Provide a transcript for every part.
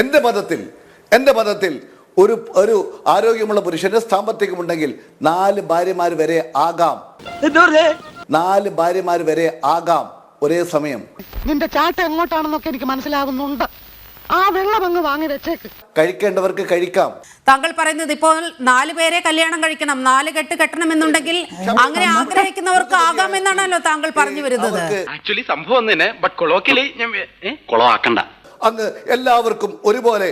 എൻ്റെ മതത്തിൽ ഒരു ആരോഗ്യമുള്ള പുരുഷന് സാമ്പത്തികമുണ്ടെങ്കിൽ 4 ഭാര്യമാർ വരെ ആകാം. 4 ഭാര്യമാർ വരെ ആകാം ഒരേ സമയം. നിന്റെ ചാട്ട എങ്ങോട്ടാണെന്നൊക്കെ എനിക്ക് മനസ്സിലാവുന്നുണ്ട്. ആ വെള്ളം അങ്ങ് വാങ്ങി വെച്ചേക്ക്. കഴിക്കേണ്ടവർക്ക് കഴിക്കാം. താങ്കൾ പറയുന്നത് ഇപ്പോൾ 4 പേരെ കല്യാണം കഴിക്കണം, 4 കെട്ട് കെട്ടണമെന്നുണ്ടെങ്കിൽ അങ്ങനെ ആഗ്രഹിക്കുന്നവർക്ക് ആകാമെന്നാണല്ലോ താങ്കൾ പറഞ്ഞു വരുന്നത്. ആക്ച്വലി സംഭവം തന്നെ, ബട്ട് കൊളോക്കിയലി കൊളവാക്കണ്ട. അങ്ങ് എല്ലാവർക്കും ഒരുപോലെ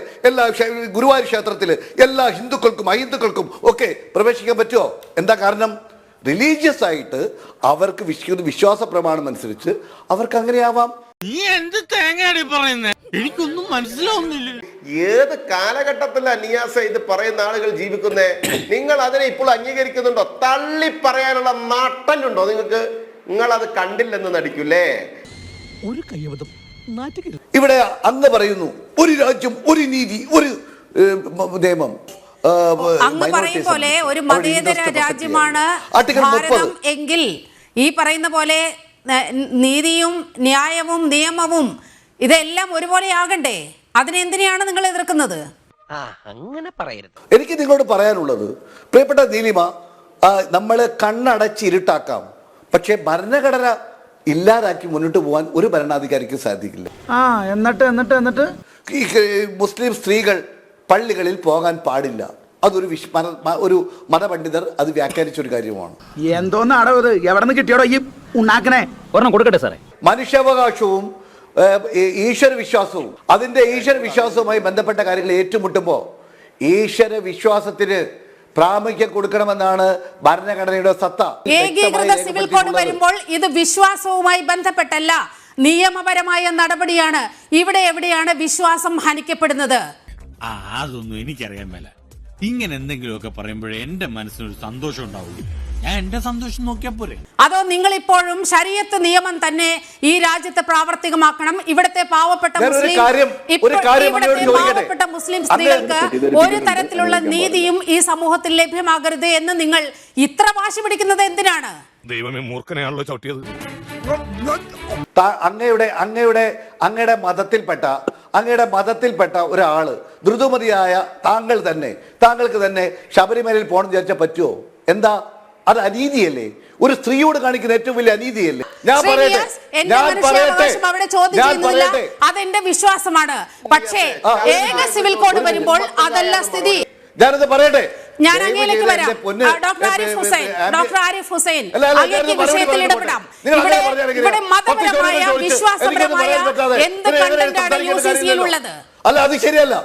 ഗുരുവായൂർ ക്ഷേത്രത്തിൽ എല്ലാ ഹിന്ദുക്കൾക്കും അഹിന്ദുക്കൾക്കും ഒക്കെ പ്രവേശിക്കാൻ പറ്റുമോ? എന്താ കാരണം? റിലീജിയസ് ആയിട്ട് അവർക്ക് വിശ്വാസ പ്രമാണം അനുസരിച്ച് അവർക്ക് അങ്ങനെയാവാം. നീ എന്ത് തേങ്ങയാടി പറയുന്നേ? എനിക്കൊന്നും മനസ്സിലാവുന്നില്ല. ഏത് കാലഘട്ടത്തിലാ നിയാസ ഇത് പറയുന്ന ആളുകൾ ജീവിക്കുന്നേ? നിങ്ങൾ അതിനെ ഇപ്പോൾ അംഗീകരിക്കുന്നുണ്ടോ? തള്ളി പറയാനുള്ള നാട്ടലുണ്ടോ നിങ്ങൾക്ക്? നിങ്ങൾ അത് കണ്ടില്ലെന്ന് നടിക്കൂലേ? ഒരു കയ്യബദ്ധം. ഇവിടെ അങ്ങ് പറയുന്നു ഒരു രാജ്യം, ഒരു നീതി, ഒരു നിയമം. അങ്ങ് പറയും പോലെ ഒരു മതേതര രാജ്യമാണ് ഭാരതം എങ്കിൽ ഈ പറയുന്ന പോലെ നീതിയും ന്യായവും നിയമവും ഇതെല്ലാം ഒരുപോലെ ആകണ്ടേ? അതിനെന്തിനാണ് നിങ്ങൾ എതിർക്കുന്നത്? അങ്ങനെ പറയരുത്. എനിക്ക് നിങ്ങളോട് പറയാനുള്ളത്, പ്രിയപ്പെട്ട നീലിമ, നമ്മള് കണ്ണടച്ചിരുട്ടാക്കാം, പക്ഷെ ഭരണഘടന ഇല്ലാതാക്കി മുന്നോട്ട് പോകാൻ ഒരു ഭരണാധികാരിക്ക് സാധിക്കില്ല. എന്നിട്ട് മുസ്ലിം സ്ത്രീകൾ പള്ളികളിൽ പോകാൻ പാടില്ല. അതൊരു മതപണ്ഡിതർ അത് വ്യാഖ്യാനിച്ചൊരു കാര്യമാണ്. എന്തോന്നാടോ ഇത്? എവിടെ നിന്ന് കിട്ടിയോടോ ഈ ഉണ്ടാക്കണേ? ഒരെണ്ണം കൊടുക്കട്ടെ സാറേ. മനുഷ്യാവകാശവും ഈശ്വര വിശ്വാസവും അതിന്റെ ഈശ്വര വിശ്വാസവുമായി ബന്ധപ്പെട്ട കാര്യങ്ങൾ ഏറ്റുമുട്ടുമ്പോൾ ഈശ്വര വിശ്വാസത്തിന് പ്രാമുഖ്യം കൊടുക്കണമെന്നാണ് ഭരണഘടനയുടെ സത്ത. ഏകീകൃത സിവിൽ കോഡ് വരുമ്പോൾ ഇത് വിശ്വാസവുമായി ബന്ധപ്പെട്ടല്ല, നിയമപരമായ നടപടിയാണ്. ഇവിടെ എവിടെയാണ് വിശ്വാസം ഹനിക്കപ്പെടുന്നത്? അതൊന്നും എനിക്കറിയാൻ മേല. ഇങ്ങനെ എന്തെങ്കിലുമൊക്കെ പറയുമ്പോഴേ എന്റെ മനസ്സിനൊരു സന്തോഷം ഉണ്ടാവുള്ളൂ. ഞാൻ എന്റെ സന്തോഷം നോക്കിയാ പോരെ? അതോ നിങ്ങൾ ഇപ്പോഴും ശരീഅത്ത് നിയമം തന്നെ ഈ രാജ്യത്ത് പ്രാവർത്തികമാക്കണം? ഇവിടുത്തെ പാവപ്പെട്ട മുസ്ലിം സ്ത്രീകൾക്ക് ഒരു തരത്തിലുള്ള നീതിയും ഈ സമൂഹത്തിൽ ലഭ്യമാകരുത് എന്ന് നിങ്ങൾ ഇത്ര വാശി പിടിക്കുന്നത് എന്തിനാണ്? ദൈവമേ, മൂർഖനെയാണല്ലോ ചവിട്ടിയത്. അങ്ങയുടെ മതത്തിൽപ്പെട്ട ഒരാള് ഋതുമതിയായ താങ്കൾക്ക് തന്നെ ശബരിമലയിൽ പോകണം വിചാരിച്ചാൽ പറ്റുമോ? എന്താ അത് അനീതിയല്ലേ? ഒരു സ്ത്രീയോട് കാണിക്കുന്ന ഏറ്റവും വലിയ അനീതിയല്ലേ? ഞാൻ പറയട്ടെ, അതെന്റെ വിശ്വാസമാണ്. പക്ഷേ ഏക സിവിൽ കോഡ് വരുമ്പോൾ അതല്ല സ്ഥിതി. ഞാനത് പറയട്ടെ. ഞാൻ അങ്ങയിലേക്ക് വരാം. ഡോക്ടർ ആരിഫ് ഹുസൈൻ അങ്ങേക്ക് വിഷയത്തിൽ ഇടപെടാം. ഇവിടെ മതപരമായ വിശ്വാസപരമായ എന്ത് കണ്ടന്റാണ് UCC-യിൽ ഉള്ളത്? അല്ല, അത് ശരിയല്ല.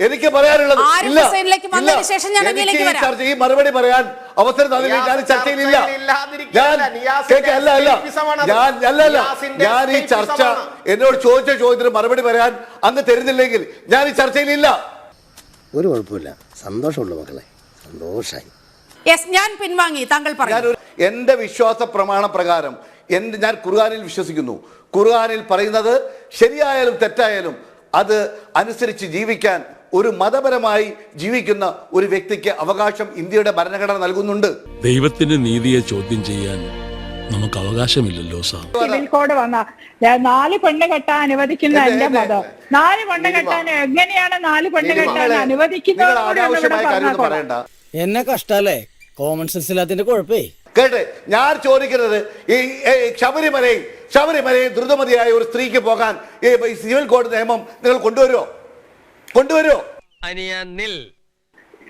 എനിക്ക് പറയാനുള്ളത് ഈ മറുപടി പറയാൻ അവസരം ഞാൻ ചർച്ചയിലില്ല. ഞാൻ ഈ ചർച്ച എന്നോട് ചോദിച്ച ചോദ്യത്തിന് മറുപടി പറയാൻ അങ്ങ് തരുന്നില്ലെങ്കിൽ ഞാൻ ഈ ചർച്ചയിലില്ല. ഒരു കുഴപ്പമില്ല, സന്തോഷമുള്ളൂ മക്കളെ, സന്തോഷായി. ഞാൻ പിൻവാങ്ങി. താങ്കൾ പറഞ്ഞു. എന്റെ വിശ്വാസ പ്രമാണ പ്രകാരം ഞാൻ ഖുർആനിൽ വിശ്വസിക്കുന്നു. ഖുർആനിൽ പറയുന്നത് ശരിയായാലും തെറ്റായാലും അത് അനുസരിച്ച് ജീവിക്കാൻ ഒരു മതപരമായി ജീവിക്കുന്ന ഒരു വ്യക്തിക്ക് അവകാശം ഇന്ത്യയുടെ ഭരണഘടന നൽകുന്നുണ്ട്. ദൈവത്തിന്റെ നീതിയെ ചോദ്യം ചെയ്യാൻ നമുക്ക് അവകാശമില്ലല്ലോ സാർ. സിവിൽ കോഡ് വന്ന 4 പെണ്ണ് കെട്ടാൻ അനുവദിക്കുന്ന എന്റെ മതം 4 പെണ്ണ് കെട്ടാൻ എങ്ങനെയാണ് 4 പെണ്ണ് കെട്ടാൻ അനുവദിക്കുന്നത്? എന്നെ കഷ്ടല്ലേ, കോമൺ സെൻസ് ഇല്ലാത്തതിന്റെ കുഴപ്പേ. കേട്ടെ, ഞാൻ ചോദിക്കുന്നത് ഈ ശബരിമലയിൽ ദ്രുതമതിയായ ഒരു സ്ത്രീക്ക് പോകാൻ ഈ സിവിൽ കോഡ് നിയമം നിങ്ങൾ കൊണ്ടുവരുമോ?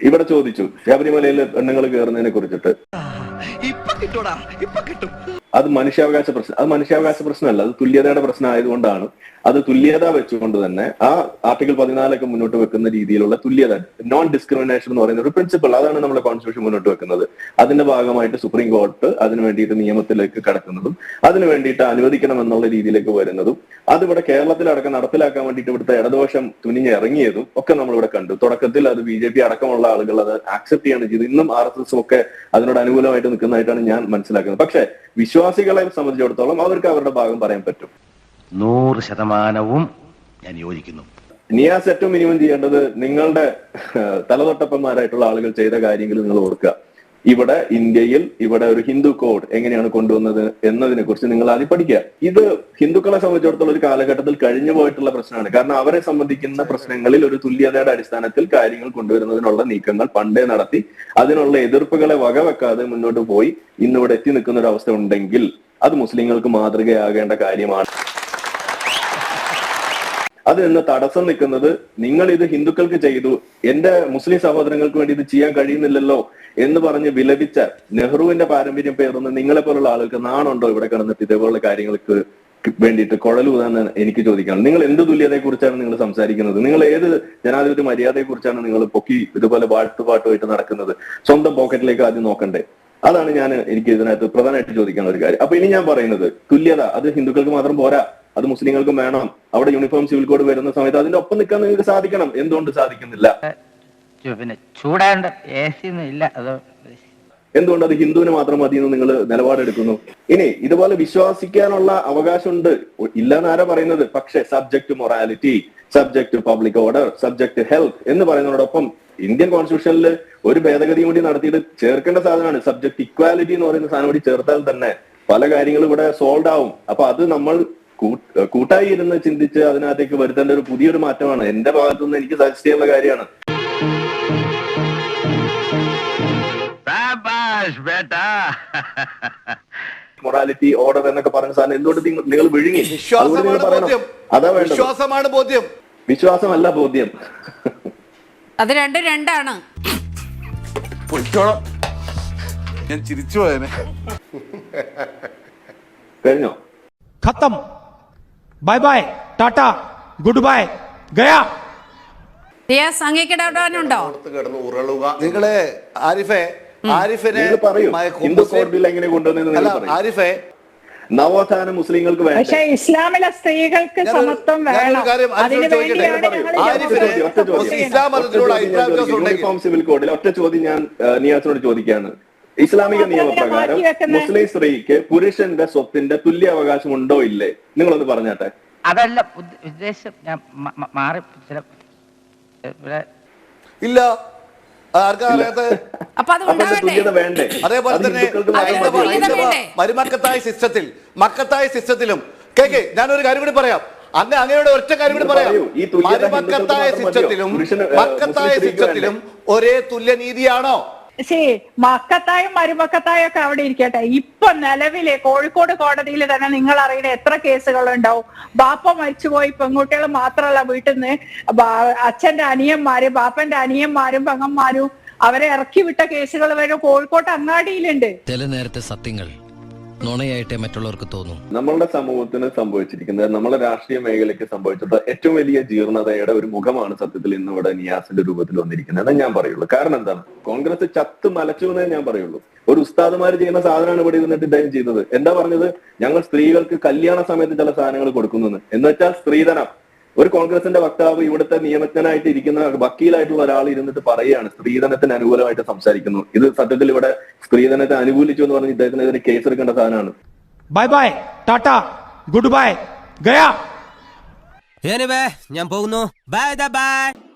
ഇവിടെ ചോദിച്ചു ശബരിമലയിൽ പെണ്ണുങ്ങൾ കയറുന്നതിനെ കുറിച്ചിട്ട്. അത് മനുഷ്യാവകാശ പ്രശ്നമല്ല, അത് തുല്യതയുടെ പ്രശ്നം ആയതുകൊണ്ടാണ്. അത് തുല്യത വെച്ചുകൊണ്ട് തന്നെ ആ ആർട്ടിക്കിൾ 14 മുന്നോട്ട് വെക്കുന്ന രീതിയിലുള്ള തുല്യത, നോൺ ഡിസ്ക്രിമിനേഷൻ എന്ന് പറയുന്ന ഒരു പ്രിൻസിപ്പിൾ, അതാണ് നമ്മുടെ കോൺസ്റ്റിറ്റ്യൂഷൻ മുന്നോട്ട് വെക്കുന്നത്. അതിന്റെ ഭാഗമായിട്ട് സുപ്രീം കോടതി അതിന് വേണ്ടിയിട്ട് നിയമത്തിലേക്ക് കടക്കുന്നതും അതിന് വേണ്ടിയിട്ട് അനുവദിക്കണം എന്നുള്ള രീതിയിലേക്ക് വരുന്നതും അതിവിടെ കേരളത്തിലടക്കം നടപ്പിലാക്കാൻ വേണ്ടിയിട്ട് ഇവിടുത്തെ ഇടതുപക്ഷം തുനിഞ്ഞിറങ്ങിയതും ഒക്കെ നമ്മളിവിടെ കണ്ടു. തുടക്കത്തിൽ അത് BJP അടക്കമുള്ള ആളുകൾ അത് ആക്സെപ്റ്റ് ചെയ്യാണ് ചെയ്തത്. ഇന്നും RSS ഒക്കെ അതിനോട് അനുകൂലമായിട്ട് നിൽക്കുന്നതായിട്ടാണ് ഞാൻ മനസ്സിലാക്കുന്നത്. പക്ഷെ വിശ്വാസികളെ സംബന്ധിച്ചിടത്തോളം അവർക്ക് അവരുടെ ഭാഗം പറയാൻ പറ്റും. 100% ഞാൻ യോജിക്കുന്നു. നിയാസ് ഏറ്റവും മിനിമം ചെയ്യേണ്ടത് നിങ്ങളുടെ തലതൊട്ടപ്പന്മാരായിട്ടുള്ള ആളുകൾ ചെയ്ത കാര്യങ്ങൾ നിങ്ങൾ ഓർക്കുക. ഇവിടെ ഇന്ത്യയിൽ ഇവിടെ ഒരു ഹിന്ദു കോഡ് എങ്ങനെയാണ് കൊണ്ടുവന്നത് എന്നതിനെ കുറിച്ച് നിങ്ങൾ ആദ്യം പഠിക്കുക. ഇത് ഹിന്ദുക്കളെ സംബന്ധിച്ചിടത്തോളം ഒരു കാലഘട്ടത്തിൽ കഴിഞ്ഞു പോയിട്ടുള്ള പ്രശ്നമാണ്. കാരണം അവരെ സംബന്ധിക്കുന്ന പ്രശ്നങ്ങളിൽ ഒരു തുല്യതയുടെ അടിസ്ഥാനത്തിൽ കാര്യങ്ങൾ കൊണ്ടുവരുന്നതിനുള്ള നീക്കങ്ങൾ പണ്ടേ നടത്തി അതിനുള്ള എതിർപ്പുകളെ വകവെക്കാതെ മുന്നോട്ട് പോയി ഇന്നിവിടെ എത്തി നിൽക്കുന്ന ഒരു അവസ്ഥ ഉണ്ടെങ്കിൽ അത് മുസ്ലിങ്ങൾക്ക് മാതൃകയാകേണ്ട കാര്യമാണ്. അത് ഇന്ന് തടസ്സം നിൽക്കുന്നത് നിങ്ങൾ ഇത് ഹിന്ദുക്കൾക്ക് ചെയ്തു, എന്റെ മുസ്ലിം സഹോദരങ്ങൾക്ക് വേണ്ടി ഇത് ചെയ്യാൻ കഴിയുന്നില്ലല്ലോ എന്ന് പറഞ്ഞ് വിലപിച്ച നെഹ്റുവിന്റെ പാരമ്പര്യം പേറുന്ന നിങ്ങളെ പോലുള്ള ആളുകൾക്ക് നാണുണ്ടോ ഇവിടെ കിടന്നിട്ട് ഇതേപോലുള്ള കാര്യങ്ങൾക്ക് വേണ്ടിയിട്ട് കുഴലൂതാന്ന് എനിക്ക് ചോദിക്കണം. നിങ്ങൾ എന്ത് തുല്യതയെ കുറിച്ചാണ് നിങ്ങൾ സംസാരിക്കുന്നത്? നിങ്ങൾ ഏത് ജനാധിപത്യ മര്യാദയെ കുറിച്ചാണ് നിങ്ങൾ പൊക്കി ഇതുപോലെ പാട്ടുമായിട്ട് നടക്കുന്നത്? സ്വന്തം പോക്കറ്റിലേക്ക് ആദ്യം നോക്കണ്ടേ? അതാണ് എനിക്ക് ഇതിനകത്ത് പ്രധാനമായിട്ട് ചോദിക്കാനുള്ള ഒരു കാര്യം. അപ്പൊ ഇനി ഞാൻ പറയുന്നത് തുല്യത അത് ഹിന്ദുക്കൾക്ക് മാത്രം പോരാ, അത് മുസ്ലിങ്ങൾക്കും വേണം. അവിടെ യൂണിഫോം സിവിൽ കോഡ് വരുന്ന സമയത്ത് അതിന്റെ ഒപ്പം നിൽക്കാൻ നിങ്ങൾക്ക് സാധിക്കണം. എന്തുകൊണ്ട് സാധിക്കുന്നില്ല? പിന്നെ ചൂടാണ്ട് AC ഒന്നും ഇല്ല, അത് എന്തുകൊണ്ട് അത് ഹിന്ദുവിന് മാത്രം മതി എന്ന് നിങ്ങൾ നിലപാടെടുക്കുന്നു? ഇനി ഇതുപോലെ വിശ്വസിക്കാനുള്ള അവകാശമുണ്ട്, ഇല്ലെന്ന് ആരാ പറയുന്നത്? പക്ഷെ subject to morality, subject to public order, subject to health എന്ന് പറയുന്നതോടൊപ്പം ഇന്ത്യൻ കോൺസ്റ്റിറ്റ്യൂഷനിൽ ഒരു ഭേദഗതി കൂടി നടത്തിയിട്ട് ചേർക്കേണ്ട സാധനമാണ് സബ്ജക്ട് ഇക്വാലിറ്റി എന്ന് പറയുന്ന സാധനം കൂടി ചേർത്താൽ തന്നെ പല കാര്യങ്ങളും ഇവിടെ സോൾവ് ആവും. അപ്പൊ അത് നമ്മൾ കൂട്ടായി ഇരുന്ന് ചിന്തിച്ച് അതിനകത്തേക്ക് വരുത്തേണ്ട ഒരു പുതിയൊരു മാറ്റമാണ്. എന്റെ ഭാഗത്തുനിന്ന് എനിക്ക് സജസ്റ്റ് ചെയ്യാനുള്ള കാര്യമാണ്. മൊറാലിറ്റി ഓർഡർ എന്നൊക്കെ പറഞ്ഞ സാധനം എന്തുകൊണ്ട് നിങ്ങൾ വിഴുങ്ങി? അതാ വേണ്ടത്. വിശ്വാസമാണ് ബോധ്യം, വിശ്വാസമല്ല ബോധ്യം. അത് രണ്ടാണ്. ഞാൻ ചിരിച്ചു പോയനെ. കഴിഞ്ഞോ? खत्म, bye bye, tata, good bye, गया. സംഘിക്കിടപെടാനുണ്ടോ? നിങ്ങളെ ആരിഫിനെ പറയൂ ഹിന്ദു കോഡ് ബിൽ എങ്ങനെ കൊണ്ടുവന്നത്? ആരിഫെ നവോത്ഥാന മുസ്ലിങ്ങൾക്ക് വേണ്ട. പക്ഷേ ഇസ്ലാമിലെ സ്ത്രീകൾക്ക് സമത്വം വേണം. യൂണിഫോം സിവിൽ കോഡിൽ ഒറ്റ ചോദ്യം ഞാൻ നിയാസിനോട് ചോദിക്കുകയാണ്. ഇസ്ലാമിക നിയമപ്രകാരം മുസ്ലിം സ്ത്രീക്ക് പുരുഷന്റെ സ്വത്തിന്റെ തുല്യ അവകാശം ഉണ്ടോ ഇല്ലേ? നിങ്ങളൊന്ന് പറഞ്ഞാട്ടെ. അതല്ല ഉദ്ദേശം, ഞാൻ മാറി ഇല്ല. തുല്യത വേണ്ടേ? അതേപോലെ തന്നെ മരുമക്കത്തായ സിസ്റ്റത്തിലും ഞാനൊരു കാര്യം കൂടി പറയാം. അങ്ങയുടെ ഒറ്റ കാര്യം കൂടി പറയാം. മരുമക്കത്തായ സിസ്റ്റത്തിലും ഒരേ തുല്യനീതിയാണോ? മക്കത്തായും മരുമക്കത്തായും ഒക്കെ അവിടെ ഇരിക്കട്ടെ. ഇപ്പൊ നിലവിലെ കോഴിക്കോട് കോടതിയിൽ തന്നെ നിങ്ങൾ അറിയുന്ന എത്ര കേസുകൾ ഉണ്ടാവും? ബാപ്പ മരിച്ചുപോയി പെൺകുട്ടികൾ മാത്രമല്ല, വീട്ടിൽ നിന്ന് അച്ഛന്റെ അനിയന്മാര്, ബാപ്പന്റെ അനിയന്മാരും പെങ്ങന്മാരും അവരെ ഇറക്കി വിട്ട കേസുകൾ വരെ കോഴിക്കോട്ട് അങ്ങാടിയിലുണ്ട്. ചില നേരത്തെ സത്യങ്ങൾ നുണയായിട്ടേ മറ്റുള്ളവർക്ക് തോന്നും. നമ്മളുടെ സമൂഹത്തിന് സംഭവിച്ചിരിക്കുന്നത്, നമ്മുടെ രാഷ്ട്രീയ മേഖലയ്ക്ക് സംഭവിച്ചിട്ടുള്ള ഏറ്റവും വലിയ ജീർണതയുടെ ഒരു മുഖമാണ് സത്യത്തിൽ ഇന്നിവിടെ നിയാസിന്റെ രൂപത്തിൽ വന്നിരിക്കുന്നത് ഞാൻ പറയുള്ളൂ. കാരണം എന്താണ്? കോൺഗ്രസ് ചത്ത് മലച്ചു എന്നേ ഞാൻ പറയുള്ളൂ. ഒരു ഉസ്താദുമാര് ചെയ്യുന്ന സാധനമാണ് ഇവിടെ ഇരുന്നിട്ട് ഇദ്ദേഹം ചെയ്തത്. എന്താ പറഞ്ഞത്? ഞങ്ങൾ സ്ത്രീകൾക്ക് കല്യാണ സമയത്ത് ചില സാധനങ്ങൾ കൊടുക്കുന്നു എന്ന് വെച്ചാൽ സ്ത്രീധനം. ഒരു കോൺഗ്രസിന്റെ വക്താവ് ഇവിടുത്തെ നിയമജ്ഞനായിട്ട് ഇരിക്കുന്ന വക്കീലായിട്ടുള്ള ഒരാൾ ഇരുന്നിട്ട് പറയുകയാണ് സ്ത്രീധനത്തിന് അനുകൂലമായിട്ട് സംസാരിക്കുന്നു. ഇത് സത്യത്തിൽ ഇവിടെ സ്ത്രീധനത്തെ അനുകൂലിച്ചു എന്ന് പറഞ്ഞ് ഇദ്ദേഹത്തിനെതിരെ കേസ് എടുക്കേണ്ട സാധനമാണ്. Bye bye, tata, good bye, ഗയാ. ഞാൻ പോകുന്നു. Bye by.